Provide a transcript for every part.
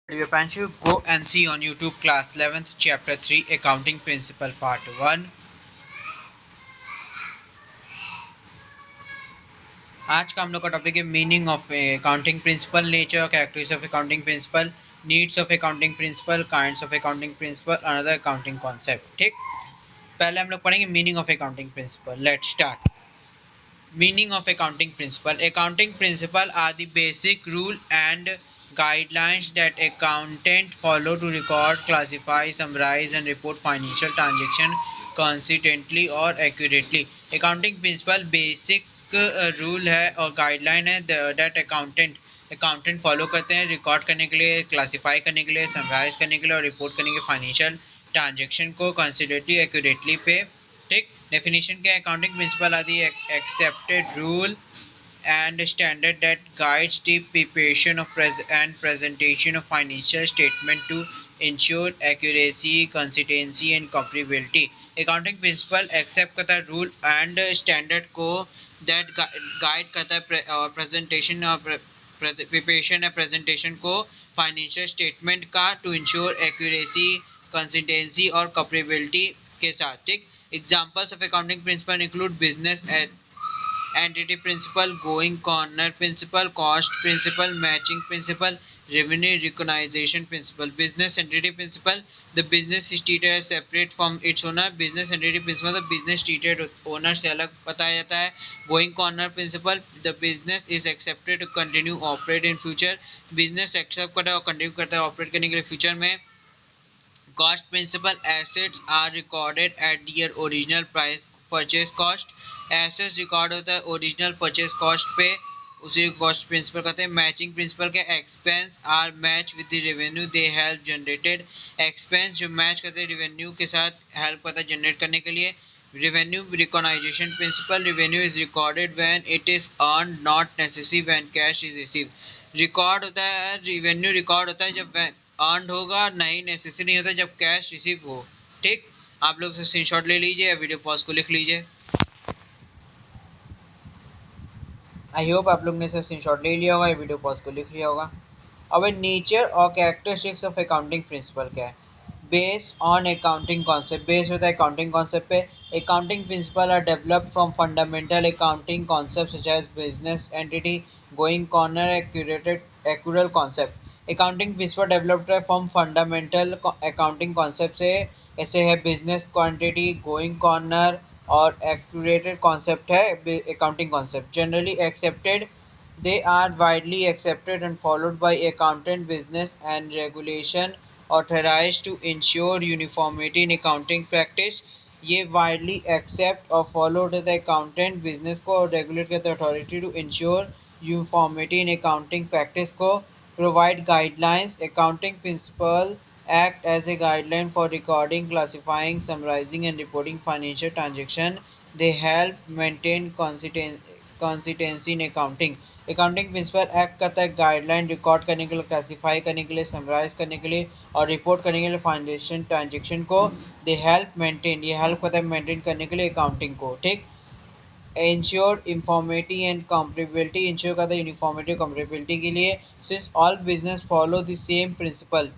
Dipanshu, go and see on YouTube class 11th chapter 3 accounting principle part 1. आज का हम लोग का टॉपिक है meaning of accounting principle, nature और characteristics of accounting principle, needs of accounting principle, kinds of accounting principle, another accounting concept. ठीक, पहले हम लोग पढ़ेंगे meaning of accounting principle. Let's start. Meaning of accounting principle. Accounting principle are the basic rule and guidelines that accountant follow to record, classify, summarize and report financial transaction consistently or accurately. Accounting principle basic rule है और guideline है that accountant follow करते हैं record करने के लिए, classify करने के लिए, समराइज करने के लिए और रिपोर्ट करने के फाइनेंशियल ट्रांजेक्शन को कंसिडरेटली एक्यूरेटली पे. ठीक, डेफिनेशन क्या है? Accounting principle are the accepted rule and standard that guides the preparation of and presentation of financial statement to ensure accuracy, consistency and comparability. Accounting principle accept करता है rule and standard को that guide करता है presentation और preparation या presentation को financial statement का to ensure accuracy, consistency और comparability के साथ. ठीक, examples of accounting principle include business entity principle, going corner principle, cost principle, matching principle, revenue recognition principle. Business entity principle, the business is treated as separate from its owner. Business entity principle, the business treated owner से अलग बताया जाता है. Going corner principle, the business is accepted to continue operate in future. Business accept करता है और continue करता है operate करने के लिए future में. Cost principle, assets are recorded at their original price purchase cost. Assets record होता है ओरिजिनल परचेज कॉस्ट पे, उसी कॉस्ट प्रिंसिपल कहते हैं. मैचिंग प्रिंसिपल के expense are match with the revenue they help generated. Expense जो match करते हैं रेवेन्यू के साथ हेल्प करता है जनरेट करने के लिए. Revenue recognisation principle, revenue is recorded when it is earn not necessary when cash is receive. Record होता है रेवेन्यू रिकॉर्ड होता है जब अर्न होगा, नहीं नेसेसरी नहीं होता जब कैश रिसीव हो. ठीक, आप लोग से स्क्रीनशॉट ले लीजिए, वीडियो पॉज को लिख लीजिए. आई होप आप लोग ने इसे स्क्रीनशॉट ले लिया होगा, ये वीडियो पॉज को लिख लिया होगा. अब नेचर और कैरेक्टरिस्टिक्स ऑफ अकाउंटिंग प्रिंसिपल क्या है? Based on accounting concept, based होता है अकाउंटिंग कॉन्सेप्ट पे. Accounting principle are developed from fundamental accounting concept such as business entity, going corner, accrual concept. Accounting principle developed है from fundamental accounting concept से, ऐसे है business quantity, going corner और accurated concept है accounting concept. Generally accepted, they are widely accepted and followed by accountant, business and regulation authorized to ensure uniformity in accounting practice. ये widely accept और follow to the accountant, business को और regulate करते authority to ensure uniformity in accounting practice को provide guidelines. Accounting principle act as a guideline for recording, classifying, summarizing and reporting financial transaction. They help maintain consistency in accounting. Accounting principle act करता है guideline record करने के लिए, classify करने के लिए, summarise करने के लिए और रिपोर्ट करने के लिए फाइनेंशियल ट्रांजेक्शन को. दे हेल्प मेंटेन, ये हेल्प करता है मेंटेन करने के लिए अकाउंटिंग को. ठीक, ensure uniformity and comparability, ensure करता है यूनिफॉर्मिटी और कंपेरेबिलिटी के लिए. Since all business follow the same principle,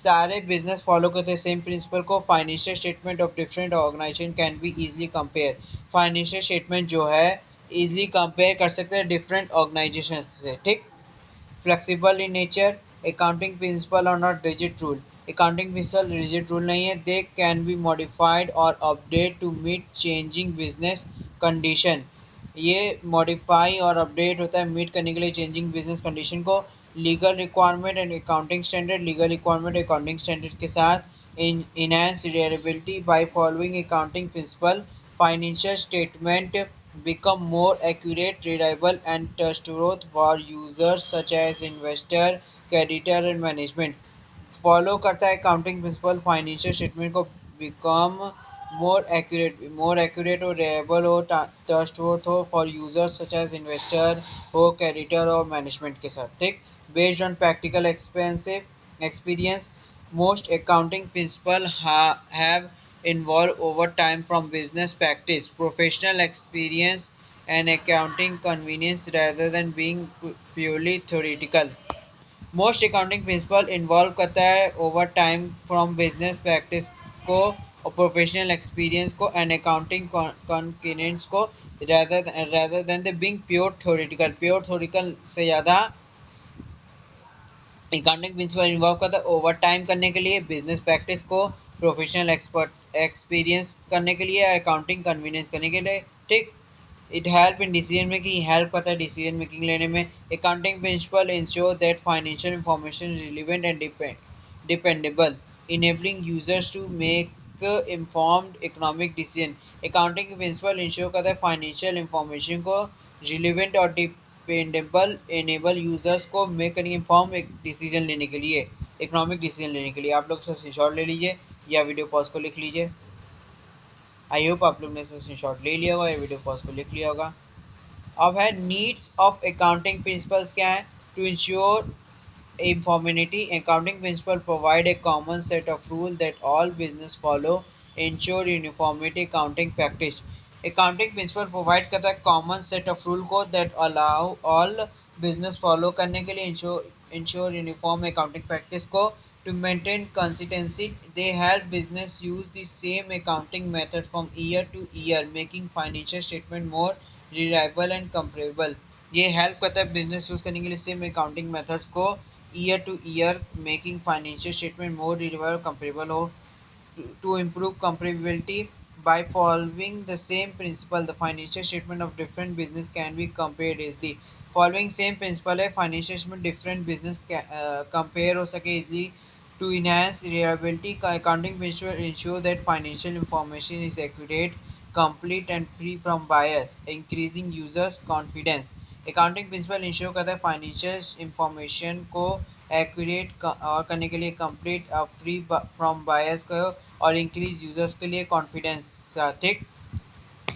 सारे बिजनेस फॉलो करते हैं सेम प्रिंसिपल को. Financial statement of different organisation can be easily compare, financial statement जो है इजीली कंपेयर कर सकते हैं डिफरेंट ऑर्गेनाइजेशन से. ठीक, flexible in nature, accounting principle और not rigid rule. Accounting principle rigid rule नहीं है, दे कैन बी मॉडिफाइड और update to meet changing business condition. ये मॉडिफाई और अपडेट होता है मीट करने के लिए चेंजिंग बिजनेस कंडीशन को. Legal requirement and accounting standard, legal requirement accounting standard के साथ enhance reliability by following accounting principle. Financial statement become more accurate, reliable and trustworthy for users such as investor, creditor and management. Follow करता है accounting principle financial statement को become more accurate हो, reliable हो, trustworthy हो for users such as investor हो, creditor और management के साथ. ठीक, based on practical experience, most accounting principles have evolved over time from business practice, professional experience and accounting convenience rather than being purely theoretical. Most accounting principle involve करता है over time from business practice को और professional experience को and accounting confidence को rather than the being pure theoretical से ज़्यादा accounting principle involve करता है ओवर टाइम करने के लिए, बिजनेस प्रैक्टिस को प्रोफेशनल एक्सपर्ट एक्सपीरियंस करने के लिए, अकाउंटिंग कन्वीनियंस करने के लिए। ठीक, it help in decision making, help करता है डिसीजन मेकिंग लेने में। Accounting principle ensure that financial information relevant and dependable, enabling users to make informed economic decision. Accounting principle ensure करता है फाइनेंशियल इंफॉर्मेशन को रिलेवेंट और डिपेंडेबल, enable यूजर्स को make an inform decision लेने के लिए, इकोनॉमिक डिसीजन लेने के लिए। आप लोग सब स्क्रीनशॉट ले लीजिए या वीडियो पॉज को लिख लीजिए। आई होप आप लोग ने स्क्रीनशॉट ले लिया होगा या वीडियो पॉज को लिख लिया होगा। अब है नीड्स ऑफ अकाउंटिंग प्रिंसिपल्स क्या है। To ensure uniformity, accounting principles provide a common set of rules that all business follow, ensure uniformity accounting practice. Accounting principle provide करता है common set of rule को that allow all business follow करने के लिए, ensure uniform accounting practice को to maintain consistency. They help business use the same accounting method from year to year, making financial statement more reliable and comparable. ये help करता है business use करने के लिए सेम अकाउंटिंग मेथड्स को year to year, making financial statement more reliable, comparable हो. To improve comparability by following the same principle, the financial statement of different business can be compared easily. Following same principle है, financial statement different business compare हो सके easily. To enhance reliability, accounting principle ensure that financial information is accurate, complete and free from bias, increasing users confidence. Accounting principle ensure करता है financial information को accurate और करने के लिए, complete free from बायस को और इंक्रीज यूजर्स के लिए कॉन्फिडेंस। ठीक,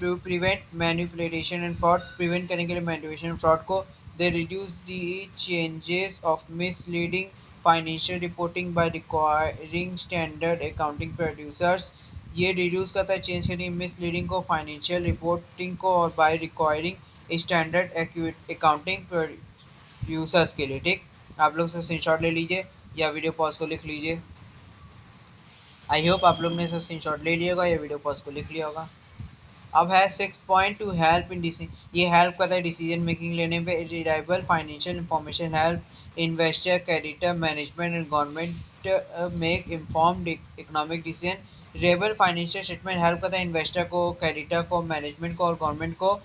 to prevent manipulation and fraud, prevent करने के लिए मैनिपुलेशन एंड फ्रॉड को। They reduce the changes of misleading financial reporting by requiring standard accounting producers. ये रिड्यूस करता है चेंज करने मिसलीडिंग को फाइनेंशियल रिपोर्टिंग को और by requiring standard accounting producers के लिए। ठीक, आप लोग से स्क्रीनशॉट ले लीजिए या वीडियो पॉज को लिख लीजिए। आई होप आप लोग ने स्क्रीनशॉट ले लिया होगा या वीडियो पॉज को लिख लिया होगा। अब है 6 पॉइंट टू हेल्प इन ये हेल्प करता है डिसीजन मेकिंग लेने पे। Reliable financial information help investor, creditor, management and government make informed economic decision. Reliable financial statement help करता है इन्वेस्टर को, क्रेडिटर को, मैनेजमेंट को और गवर्नमेंट को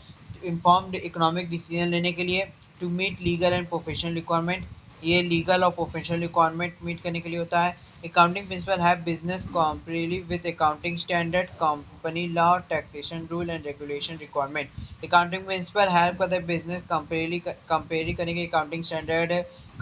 इन्फॉर्म्ड इकोनॉमिक डिसीजन लेने के लिए। To meet legal and professional requirement, ये लीगल और प्रोफेशनल रिक्वायरमेंट मीट करने के लिए होता है। Accounting principles have business compliantly with accounting standard, company law, taxation rule and regulation requirement. Accounting principle help करते हैं business कंपेयर करने के accounting standard,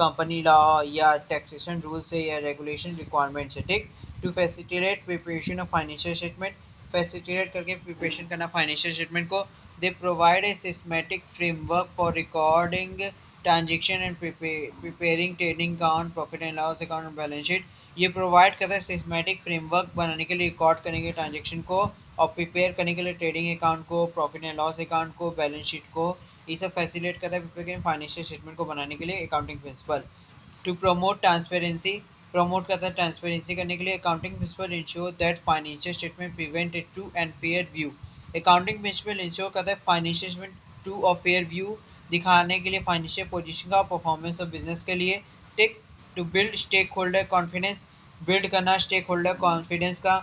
company law या taxation rule से या regulation requirement से। ठीक, to facilitate preparation of financial statement, facilitate करके preparation करना financial statement को। They provide a systematic framework for recording transaction and preparing trading account, profit and loss account and balance sheet। ये provide करता है systematic framework बनाने के लिए, record करेंगे ट्रांजेक्शन को और प्रिपेयर करने के लिए ट्रेडिंग अकाउंट को, प्रॉफिट एंड लॉस अकाउंट को, बैलेंस शीट को। ये सब फैसिलिटेट करता है प्रिपेयर फाइनेंशियल स्टेटमेंट को बनाने के लिए accounting principle. To promote transparency, promote करता है ट्रांसपेरेंसी करने के लिए। Accounting principle ensure that financial statement prevent a true and fair view. Accounting principle ensure करता है फाइनेंशियल स्टेटमेंट ट्रू और फेयर व्यू दिखाने के लिए, फाइनेंशियल पोजीशन का परफॉर्मेंस ऑफ बिजनेस के लिए। टिक, to build stakeholder confidence, build करना स्टेक होल्डर कॉन्फिडेंस का।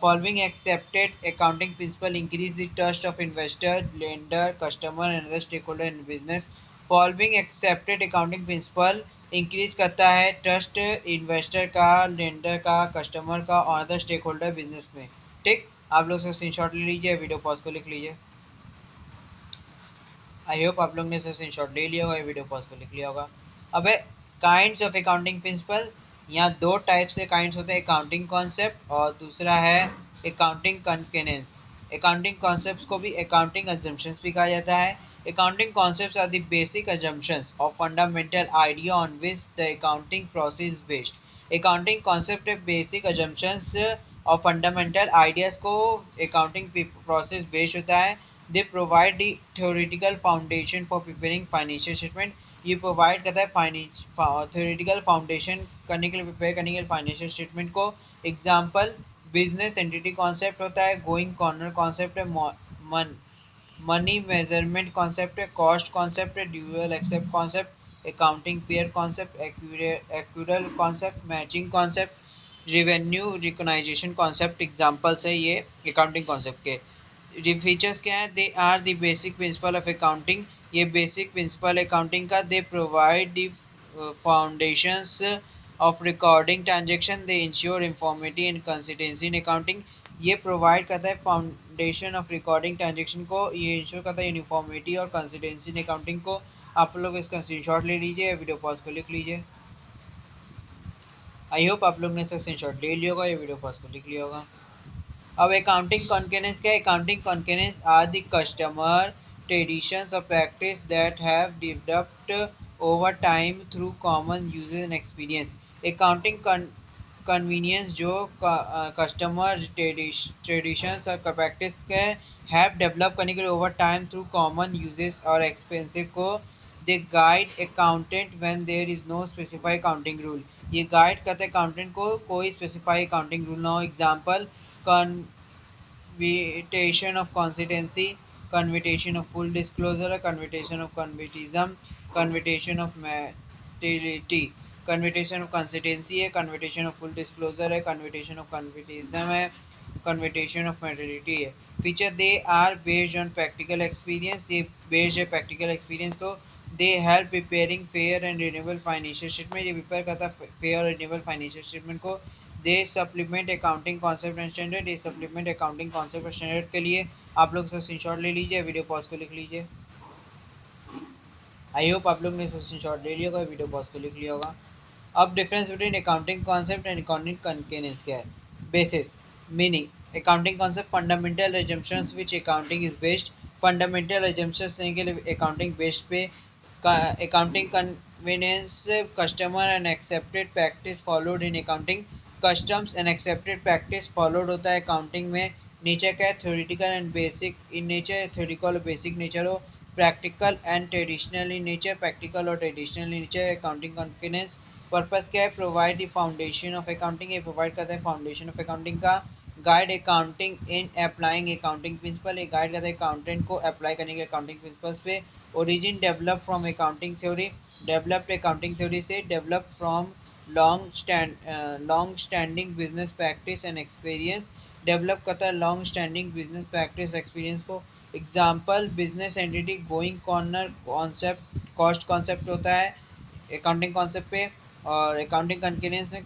Following accepted accounting principle increase the trust of investor, lender, customer and other stakeholder in business. Following accepted accounting principle increase करता है trust investor का, lender का, customer का और other stake holder business में। ठीक, आप लोग से स्क्रीनशॉट ले लीजिए, वीडियो पॉज को लिख लीजिए। आई होप आप लोग ने स्क्रीनशॉट ले लिया होगा, वीडियो पॉज को लिख लिया होगा। अब है काइंड्स ऑफ अकाउंटिंग प्रिंसिपल। यहाँ दो टाइप्स के काइंड्स होते हैं, अकाउंटिंग कॉन्सेप्ट और दूसरा है अकाउंटिंग कंकेनेंस। अकाउंटिंग कॉन्सेप्ट्स को भी अकाउंटिंग अजम्पशंस भी कहा जाता है। Accounting concepts are the basic assumptions और fundamental idea on which the accounting process based. Accounting concept है बेसिक अजम्पशंस और फंडामेंटल आइडियाज को अकाउंटिंग प्रोसेस बेस्ड होता है। They provide the theoretical foundation for preparing financial statement. ये provide करता है finance theoretical foundation करने के लिए, प्रिपेयर करने के लिए फाइनेंशियल स्टेटमेंट को। एग्जांपल बिजनेस एंटिटी कॉन्सेप्ट होता है, गोइंग कॉर्नर कॉन्सेप्ट है, मनी मेजरमेंट कॉन्सेप्ट है, कॉस्ट कॉन्सेप्ट है, dual aspect concept, accounting pair concept, accrual concept, matching concept, revenue recognition concept. Examples है ये अकाउंटिंग कॉन्सेप्ट के। फीचर्स क्या है? They are the basic principle of accounting. ये basic principle accounting का। They provide the foundations of recording transaction. They ensure uniformity and consistency in accounting. ये provide करता है फाउंडेशन ऑफ रिकॉर्डिंग ट्रांजेक्शन को। ये इंश्योर करता है यूनिफॉर्मिटी और कंसिस्टेंसी इन अकाउंटिंग को। आप लोग इसका स्क्रीनशॉट ले लीजिए, वीडियो पॉज को लिख लीजिए। आई होप आप लोग ने इसका स्क्रीनशॉट ले लिया होगा, ये वीडियो पॉज को लिख लिया होगा। अब अकाउंटिंग कॉन्करेंस क्या है? Accounting concurrence are the customer traditions or practice that have developed over time through common usage and experience. accounting convenience जो कस्टमर ट्रेडिशंस और प्रैक्टिस के हैव डेवलप करने के लिए over time through common uses और expensive को। They guide accountant when there is no specified accounting rule. ये guide करते हैं अकाउंटेंट को कोई स्पेसिफाइड अकाउंटिंग रूल ना हो। Example convitation of consistency, convitation of full disclosure, convitation of convitism, convitation of materiality, convitation of consistency है, convitation of full disclosure है, convitation of convitism है, convitation of materiality है। Feature they are based on practical experience. ये based है practical experience को। They help preparing fair and renewable financial statement. ये prepare करता है फेयर और रिन्यूएबल फाइनेंशियल स्टेटमेंट को। They supplement accounting concept and standard. ये सप्लीमेंट अकाउंटिंग कॉन्सेप्ट और स्टैंडर्ड के लिए। आप लोग इसका स्क्रीनशॉट ले लीजिए, वीडियो पॉज को लिख लीजिए। आई होप आप लोग ने इसका स्क्रीनशॉट ले लिया होगा, वीडियो पॉज को लिख लिया होगा। अब difference between accounting concept and accounting conventions क्या है? Basis meaning accounting concept fundamental assumptions which accounting is based। Fundamental assumptions नहीं के लिए अकाउंटिंग बेस्ड पे। Accounting convenience customer and accepted practice followed in accounting. Customs and accepted practice followed होता है accounting में। Nature क्या है? Theoretical and basic in nature. Theoretical और बेसिक नेचर हो। Practical and traditional in nature. Practical और traditional in nature. Accounting confidence purpose क्या है? Provide the foundation of accounting. ये प्रोवाइड करता है फाउंडेशन ऑफ अकाउंटिंग का। Guide accounting in applying accounting principle. ये गाइड करता है अकाउंटेंट को अप्लाई करने के अकाउंटिंग प्रिंसिपल्स पे। Origin develop from accounting theory. Developed accounting theory से। Develop from long standing business practice and experience. Develop करता है long standing business practice experience को। Example business entity going corner concept cost concept होता है accounting concept पे। और accounting concurrence में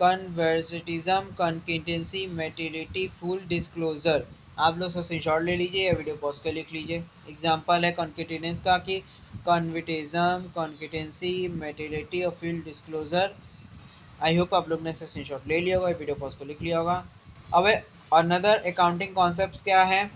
कन्वर्सिटिज्म, कंकिटेंसी, मेटेरिटी, full disclosure. आप लोग उसका स्क्रीनशॉट ले लीजिए या वीडियो पॉज कर लिख लीजिए। एग्जांपल है कंकिटेंस का कि कन्विटिज्म, कंकिटेंसी, मेटेरिटी और फुल डिस्क्लोजर। आई होप आप लोग ने इसका स्क्रीनशॉट ले लिया होगा, वीडियो पॉज को लिख लिया होगा। अब अनदर अकाउंटिंग कॉन्सेप्ट क्या है?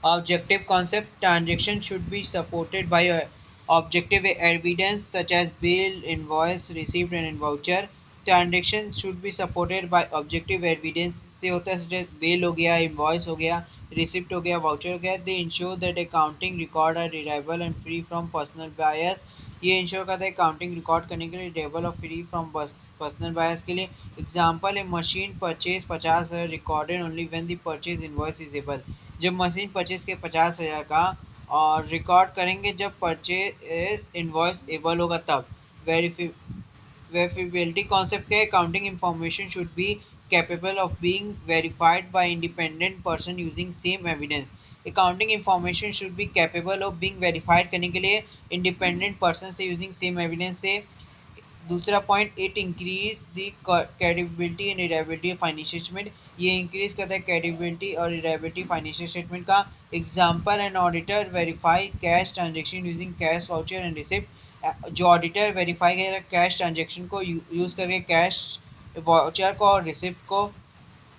Objective concept transaction should be supported by objective evidence such as bill, invoice, receipt and voucher. Transaction should be supported by objective evidence से होता है बिल हो गया, इनवॉइस हो गया, रिसिप्ट हो गया, वाउचर हो गया। They ensure that accounting record are reliable and free from personal bias. ये इंश्योर करता है अकाउंटिंग रिकॉर्ड करने के लिए रिलायबल और फ्री फ्रॉम पर्सनल बायस के लिए। एग्जाम्पल है machine purchase 50,000 recorded only when the purchase invoice is able. जब मशीन परचेज के 50,000 का और रिकॉर्ड करेंगे जब परचेज इनवॉइस एबल होगा तब। वेरिफिबिलिटी कॉन्सेप्ट के accounting information should be capable of being verified bye independent person using same evidence. Accounting information should be capable of being verified करने के लिए इंडिपेंडेंट पर्सन से यूजिंग सेम एविडेंस से। दूसरा point it increase the credibility and reliability of financial statement. ये increase करता है credibility और रिलायबिलिटी फाइनेंशियल स्टेटमेंट का। Example an auditor verify cash transaction using cash voucher and receipt. जो auditor verify करेगा cash transaction को यूज करके cash voucher को और रिसिप्ट को।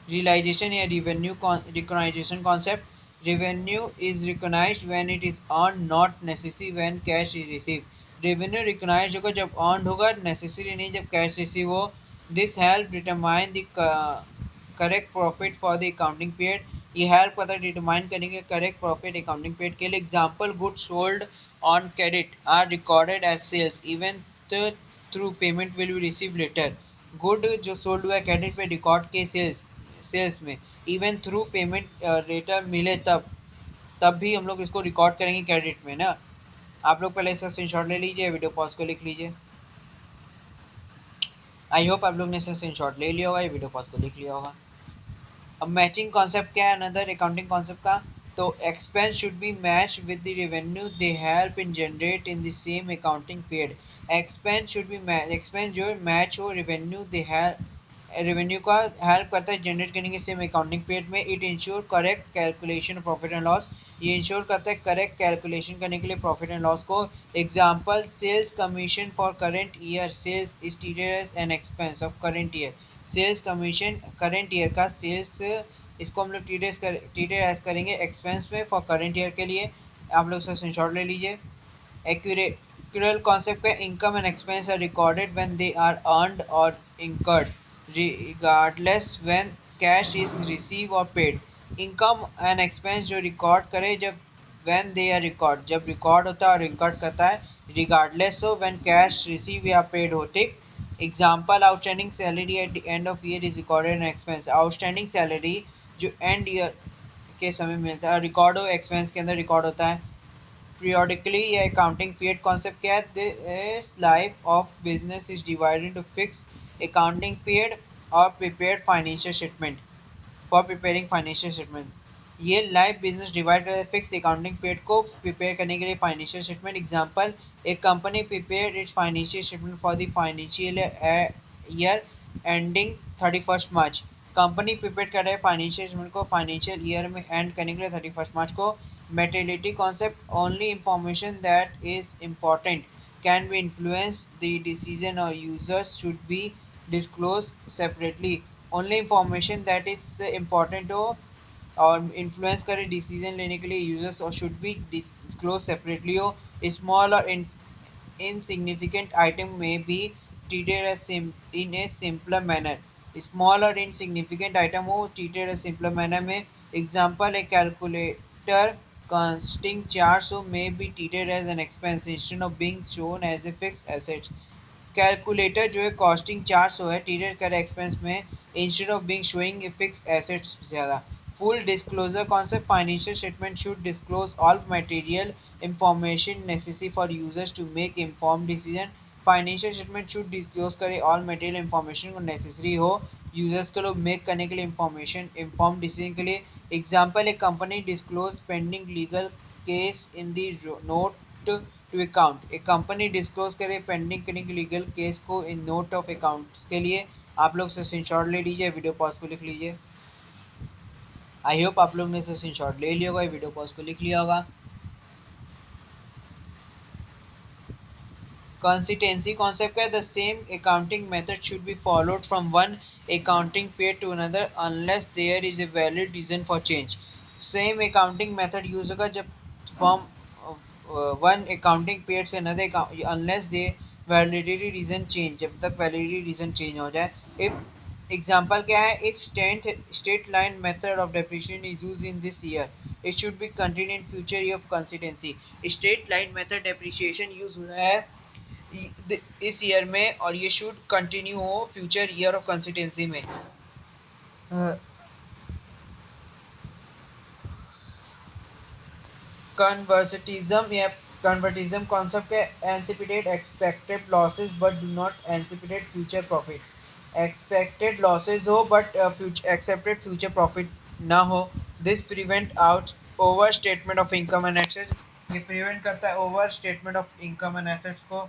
realization या revenue recognition concept। revenue is recognized when it is earned, not necessary when cash is received। revenue recognized होगा जब earned होगा, necessary नहीं जब cash receive हो। this help determine the correct profit for the accounting period। ये help करता है determine करने के करेक्ट प्रॉफिट अकाउंटिंग पीरियड के लिए। Example, goods sold on credit are recorded as sales even through payment will be receive later. Good जो sold हुआ है क्रेडिट पे रिकॉर्ड के सेल्स में, इवन थ्रू पेमेंट लेटर मिले तब भी हम लोग इसको रिकॉर्ड करेंगे क्रेडिट में ना। आप लोग पहले इसका स्क्रीनशॉट ले लीजिए, वीडियो पॉज को लिख लीजिए। आई होप आप लोग ने इसका स्क्रीनशॉट ले लिया होगा, ये वीडियो पॉज को लिख लिया होगा। अब मैचिंग कॉन्सेप्ट क्या है अनदर अकाउंटिंग कॉन्सेप्ट का? तो expense should be match with the revenue they help in generate in the same accounting period. Expense should be expense जो मैच हो रेवेन्यू दे रेवेन्यू का हेल्प करता है जनरेट करने के सेम अकाउंटिंग पीरियड में। It ensure correct calculation profit and loss. ये ensure करता है करेक्ट कैलकुलेशन करने के लिए प्रॉफिट एंड लॉस को। Example, sales commission for current year sales is treated as an expense of current year. Sales commission current year का sales, इसको हम लोग ट्रीटेड एज करेंगे एक्सपेंस में फॉर करंट ईयर के लिए। आप लोग इसका स्क्रीनशॉट ले लीजिए। Accrual concept का income and expense are recorded when they are earned or incurred, regardless when cash is received or paid. Income and expense जो record करे जब when they are record, जब record होता है और incurred करता है, regardless हो when cash receive या paid हो, ठीक। Example, outstanding salary at the end of year is recorded an expense. Outstanding salary जो end year के समय मिलता है रिकॉर्ड हो, एक्सपेंस के अंदर रिकॉर्ड होता है periodically। ये accounting period concept क्या है? This life of business is divided into fixed accounting period और prepared financial statement for preparing financial statement. ये लाइव बिजनेस डिवाइड करते हैं फिक्स अकाउंटिंग पीरियड को प्रिपेयर करने के लिए फाइनेंशियल स्टेटमेंट। एग्जांपल, एक company prepare it's financial statement for the financial year ending 31 March. Company prepare कर रहे हैं फाइनेंशियल स्टेटमेंट को फाइनेंशियल ईयर में एंड करने के लिए 31 मार्च को। Materiality concept, only information that is important can be influence the decision और users should be disclose separately. Only information that is important हो और इन्फ्लुएंस करे डिसीजन लेने के लिए यूजर्स और शुड बी डिस्क्लोज सेपरेटली हो। स्मॉल और insignificant item may be treated as in a simpler manner। small और insignificant item हो treated as simpler manner में। example, a calculator costing 400 may be treated as an expense instead of being shown as a fixed asset। Calculator जो है costing 400 है treated कर expense में instead of being showing fix assets ज़्यादा। Full disclosure concept, financial statement should disclose all material information necessary for users to make inform decision. Financial statement should disclose करे all material information को necessary हो users के लोग make करने के लिए information inform decision के लिए। एग्जाम्पल, एक company disclose pending legal case in the note to account. एक कंपनी डिस्क्लोज करे पेंडिंग करने के लीगल केस को इन नोट ऑफ अकाउंट्स के लिए। आप लोग से स्क्रीनशॉट ले लीजिए, वीडियो पॉज को लिख लीजिए। आई होप आप लोग ने से स्क्रीनशॉट ले लिया होगा, वीडियो पॉज को लिख लिया होगा। Consistency concept है, the same accounting method should be followed from one accounting period to another unless there is a valid reason for change। Same accounting method use होगा जब from one accounting period से another unless the validity reason change, जब तक validity reason change हो जाए। if Example क्या है? If straight line method of depreciation is used in this year, it should be continued in future year of consistency। Straight line method depreciation use हो रहा है इस ईयर में और ये शुड कंटिन्यू हो फ्यूचर ईयर ऑफ कंसिस्टेंसी में। Conservatism या कन्वर्टिज्म कॉन्सेप्ट है, anticipate expected losses but do not anticipate future profit. Expected losses हो बट एक्सेप्टेड फ्यूचर प्रॉफिट ना हो। This prevent out over statement of income and assets. ये prevent करता है over statement of income and assets को।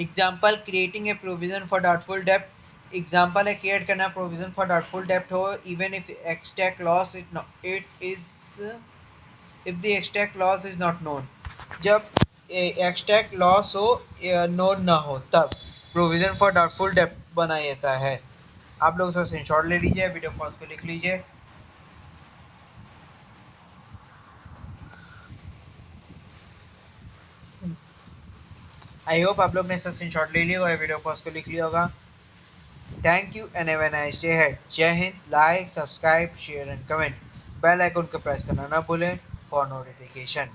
Example, creating a provision for doubtful dept. Example है create करना provision for doubtful डेप्ट हो even if Xtec loss it is if the Xtec loss is not known. जब Xtec loss हो known ना हो तब provision for doubtful डेप्ट बनाया जाता है। आप लोग उसका स्क्रीनशॉट ले लीजिए, वीडियो पॉज को लिख लीजिए। आई होप आप लोग ने इसका स्क्रीनशॉट ले लिया होगा, वीडियो पॉज को लिख लिया होगा। Thank you and have a nice day ahead. जय हिंद। Like, subscribe, share and comment. Bell icon को प्रेस करना ना भूलें फॉर नोटिफिकेशन।